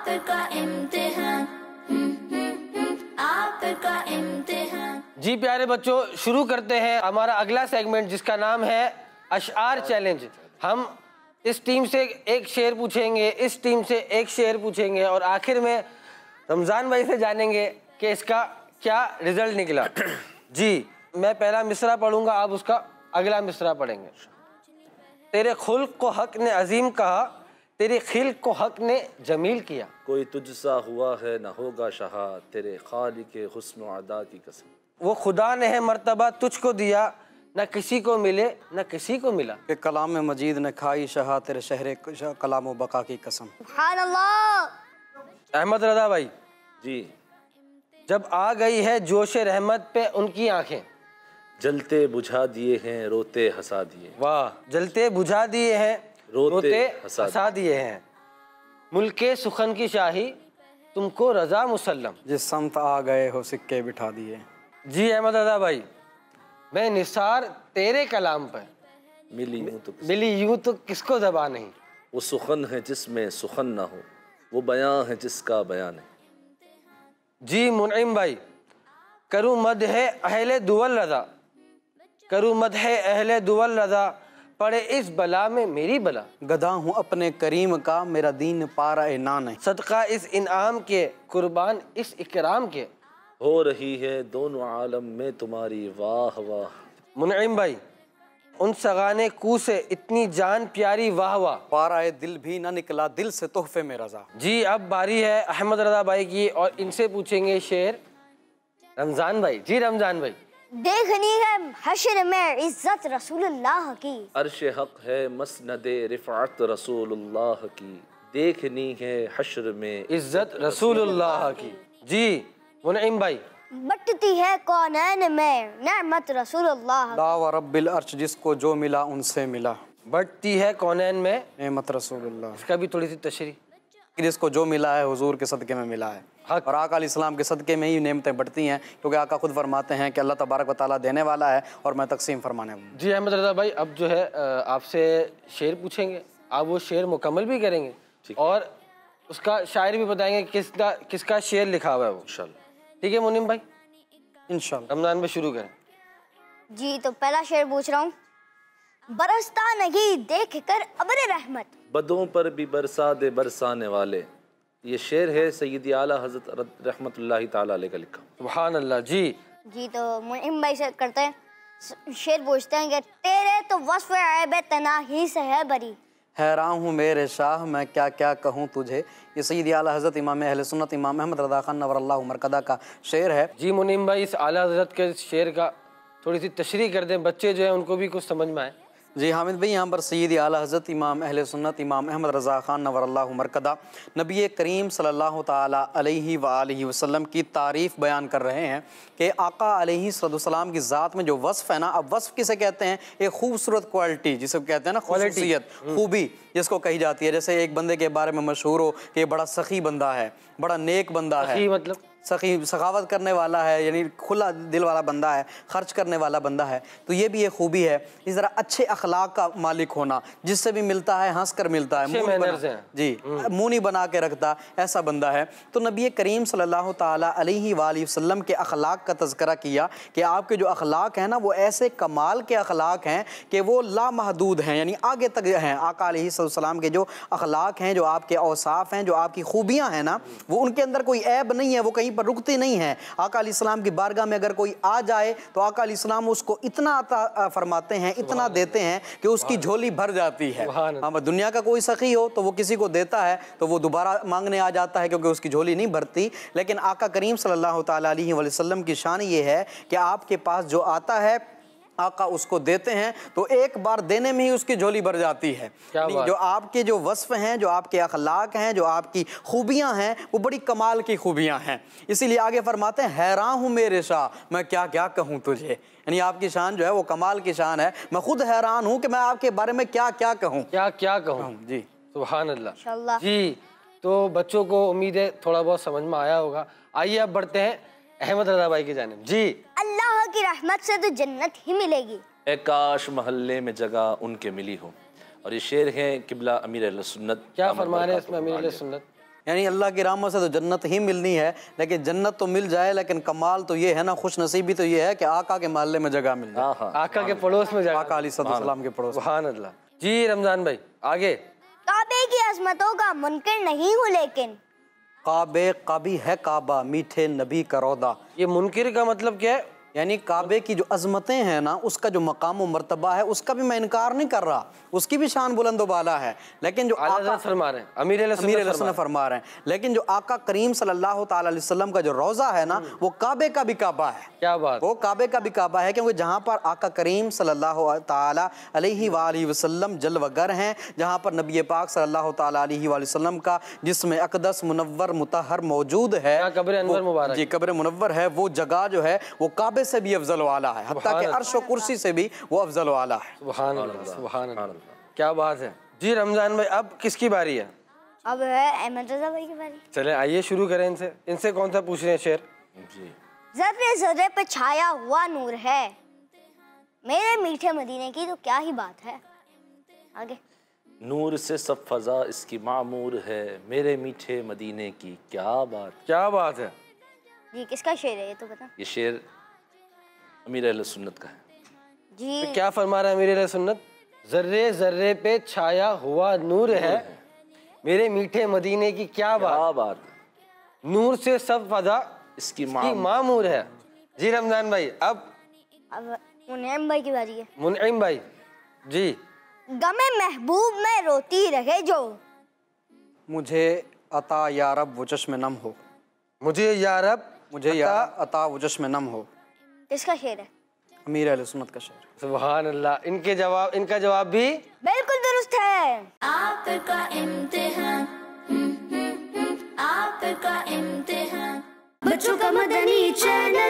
आपका इम्तिहान, आपका इम्तिहान। जी प्यारे बच्चों, शुरू करते हैं हमारा अगला सेगमेंट जिसका नाम है अशआर चैलेंज। हम इस टीम से एक शेर पूछेंगे, इस टीम से एक शेर पूछेंगे और आखिर में रमज़ान भाई से जानेंगे कि इसका क्या रिजल्ट निकला। जी, मैं पहला मिसरा पढ़ूंगा, आप उसका अगला मिसरा पढ़ेंगे। तेरे खुल्क को हक ने अजीम कहा, तेरे खिल्क को हक ने जमील किया। कोई तुझसा हुआ है न होगा शहा, तेरे खालिक हुस्न अदा की कसम। वो खुदा ने है मर्तबा तुझको दिया, न किसी को मिले न किसी को मिला। कि कलाम मजीद ने खाई शहा, तेरे शहर कलाम बका की कसम। सुभान अल्लाह। अहमद रज़ा भाई जी। जब आ गई है जोश रहमत पे उनकी आंखें, जलते बुझा दिए हैं रोते हंसा दिए। वाह। जलते बुझा दिए हैं रोते हंसा दिए हैं। मुल्के सुखन की शाही तुमको रजा मुसल्लम। जिस समत आ गए हो सिक्के बिठा दिए। जी अहमद रज़ा भाई, मैं निसार तेरे कलाम पर मिली यूं तो किसको दबा नहीं। वो सुखन है जिसमें सुखन ना हो, वो बयां है जिसका बयान नहीं। जी मुनइम भाई, करूँ मद है अहले दुवल रज़ा, करूँ मद है अहले दुवल रज़ा, पड़े इस बला में मेरी बला। गधा हूँ अपने करीम का, मेरा दीन पारा ए नान है। सदका इस इनाम के, कुर्बान इस इकराम के, हो रही है दोनों आलम में तुम्हारी वाह वाह। मुनइम भाई, उन सगाने कू से इतनी जान प्यारी वाह वाह, पारा ए दिल भी ना निकला दिल से तोहफे में रजा। जी अब बारी है अहमद रज़ा भाई की और इनसे पूछेंगे शेर रमज़ान भाई। जी रमज़ान भाई। देखनी है हश्र में इज्जत रसूलुल्लाह की, अर्श हक है मसनदे रिफ़अत रसूलुल्लाह की, देखनी है हश्र में इज्जत रसूलुल्लाह की। जी मुनइम भाई। बटती है कौनैन में नेमत रसूलुल्लाह। दावा रब्बिल अर्श, जिसको जो मिला उनसे मिला। बढ़ती है कौनैन में नेमत रसूलुल्लाह, इसका भी थोड़ी सी तशरीह। जिसको जो मिला है हुजूर के सदक़े में मिला है। हक। और आका अलैहिस्सलाम के सदक़े में ही नेमतें बढ़ती हैं, क्योंकि आका खुद फरमाते हैं कि अल्लाह तबारक व तआला देने वाला है और मैं तकसीम फरमाने वाला हूँ। जी अहमद रज़ा भाई, अब जो है आपसे शेर पूछेंगे, आप वो शेर मुकम्मल भी करेंगे और उसका शायर भी बताएंगे किसका शेर लिखा हुआ है वो, इंशाल्लाह। ठीक है मुनीम भाई, इंशाल्लाह। रमज़ान में शुरू करें। जी तो पहला शेर पूछ रहा हूँ। बरसता नहीं देख कर अब्र रहमत, बदों पर भी बरसा दे बरसाने वाले। ये शेर है सैयदी आला हज़रत रहमतुल्लाहि ताला अलैह का लिखा। सुभान अल्लाह। जी तो मुनीम भाई से करते हैं, शेर पूछते हैं कि तेरे तो वस्फ़ ऐब तनाही से है बरी। हैरान हूँ मेरे शाह, मैं क्या क्या कहूँ तुझे। ये सैयदी आला हज़रत इमाम अहले सुन्नत इमाम अहमद रज़ा खान नव्वरल्लाहु मरकदा का शेर है। जी मुनीम भाई, इस आला हज़रत के शेर का थोड़ी सी तशरीह कर दें, बच्चे जो है उनको भी कुछ समझ में आए। जी हामिद भाई, यहाँ पर सैयदी आला हज़रत इमाम अहले सुन्नत इमाम अहमद रज़ा खान नव्वरल्लाहु मरकदा नबी करीम सल्लल्लाहु ताला अलैहि वालैहि वसल्लम की तारीफ़ बयान कर रहे हैं कि आका अलैहिस्सलाम की ज़ात में जो वस्फ़ है ना, अब वस्फ़ किसे कहते हैं? एक खूबसूरत क्वालिटी जिसे कहते हैं ना, ख़ुसूसियत, खूबी जिसको कही जाती है। जैसे एक बंदे के बारे में मशहूर हो कि बड़ा सखी बंदा है, बड़ा नेक बंदा है, मतलब सखी सखावत करने वाला है, यानी खुला दिल वाला बंदा है, खर्च करने वाला बंदा है, तो ये भी एक खूबी है। इस तरह अच्छे अखलाक का मालिक होना, जिससे भी मिलता है हंस कर मिलता है, मुंह नहीं बना के रखता, ऐसा बंदा है। तो नबी करीम सल्लल्लाहु ताला अलैहि वसल्लम के अखलाक का तज़किरा किया कि आपके जो अखलाक हैं ना, वो ऐसे कमाल के अखलाक हैं कि वो लामहदूद हैं, यानी आगे तक हैं। आका अलैहिस्सलाम के जो अखलाक हैं, जो आपके औसाफ हैं, जो आपकी खूबियाँ हैं ना, वो उनके अंदर कोई ऐब नहीं है, वो कहीं पर रुकती नहीं है। आका अलैहिस्सलाम की बारगाह में अगर कोई आ जाए तो आका अलैहिस्सलाम उसको इतना अता फरमाते हैं, इतना देते हैं कि उसकी झोली भर जाती है। हाँ, दुनिया का कोई सखी हो तो वो किसी को देता है तो वो दोबारा मांगने आ जाता है, क्योंकि उसकी झोली नहीं भरती। लेकिन आका करीम सल्लल्लाहु ताला अलैहि वसल्लम की शान ये है कि आपके पास जो आता है आका उसको देते हैं तो एक बार देने में ही उसकी झोली भर जाती है। जो आपके जो वस्फ हैं, जो आपके अखलाक हैं, जो आपकी खूबियां हैं, वो बड़ी कमाल की खूबियां हैं। इसीलिए आगे फरमाते हैं, हैरान हूँ मेरे शाह, मैं क्या क्या कहूँ तुझे। यानी आपकी शान जो है वो कमाल की शान है। मैं खुद हैरान हूँ कि मैं आपके बारे में क्या क्या कहूँ, क्या क्या कहूँ। जी सुभान अल्लाह। जी तो बच्चों को उम्मीद है थोड़ा बहुत समझ में आया होगा। आइए अब बढ़ते हैं अहमद रज़ा भाई की जानिब। जी अल्लाह की रहमत से तो जन्नत ही मिलेगी, ए काश महल्ले में जगह उनके मिली हो। और ये शेर है किबला अमीर अहले सुन्नत। क्या फरमा रहे हैं इसमें अमीर अहले सुन्नत? यानी अल्लाह की रहमत से तो जन्नत ही मिलनी है, लेकिन जन्नत तो मिल जाए, लेकिन कमाल तो ये है ना, खुश नसीबी तो ये है कि आका के मोहल्ले में जगह मिल जाए, आका के पड़ोस में, आका अलैहिस्सलाम के पड़ोस। सुभान अल्लाह। जी रमजान भाई आगे। काबे की अजमतों का मुनकिर नहीं हूँ, लेकिन काबे काबी है काबा, मीठे नबी का रौदा। ये मुनकिर का मतलब क्या है? यानी काबे की जो अजमतें हैं ना, उसका जो मकाम व मर्तबा है, उसका भी मैं इनकार नहीं कर रहा, उसकी भी शान बुलंद वाला है, लेकिन जो आका फरमा रहे हैं, अमीर सुन्नत फरमा रहे हैं, लेकिन जो आका करीम सल्लल्लाहु ताला अलैहि वसल्लम का जो रोज़ा है ना, वो काबे का भी काबा है। क्या बात? वो काबे का भी काबा है, क्योंकि जहाँ पर आका करीम सल्लल्लाहु ताला अलैहि वसल्लम जलवगर हैं, जहाँ पर नबी पाक सल्लल्लाहु ताला अलैहि वसल्लम का जिस्म अक़दस मुनव्वर मुतहर मौजूद है, कब्र अनवर मुबारक, जी कब्र मुनव्वर है, वो जगह जो है वो काबे से भी अफजल वाला है, हत्ता कि अर्श और कुर्सी से भी वो अफजल वाला है। सुभान अल्लाह, सुभान अल्लाह, क्या बात है। जी रमजान भाई अब किसकी बारी है? अब है अहमद रजा भाई की बारी। चले आइए शुरू करें इनसे। इनसे कौन सा पूछ रहे हैं शेर? जी। ज़र्रे ज़र्रे पे छाया हुआ नूर है, मेरे मीठे मदीने की तो क्या ही बात है। आगे। नूर से सब फजा इसकी मामूर है, मेरे मीठे मदीने की क्या बात। क्या बात है जी, किसका शेर है ये तो बता। ये शेर अमीर अहले सुन्नत का है जी। तो क्या फरमा रहा है अमीर अहले सुन्नत? जर्रे जर्रे पे छाया हुआ नूर है, मेरे मीठे मदीने की क्या बात। नूर से सब फजा इसकी मामूर है। जी रमजान भाई अब मुनइम भाई की बारी है। मुनइम भाई जी। गमे महबूब में रोती रहे जो, मुझे अता या रब वो चश्मे नम हो, मुझे या रब मुझे या अता वो चश्मे नम हो। किसका शेर है? अमीर अहले सुन्नत का शेर। सुभान अल्लाह। इनका जवाब भी बिल्कुल दुरुस्त है। आपका इम्तिहान, आपका इम्तिहान, बच्चों का मदनी चैनल।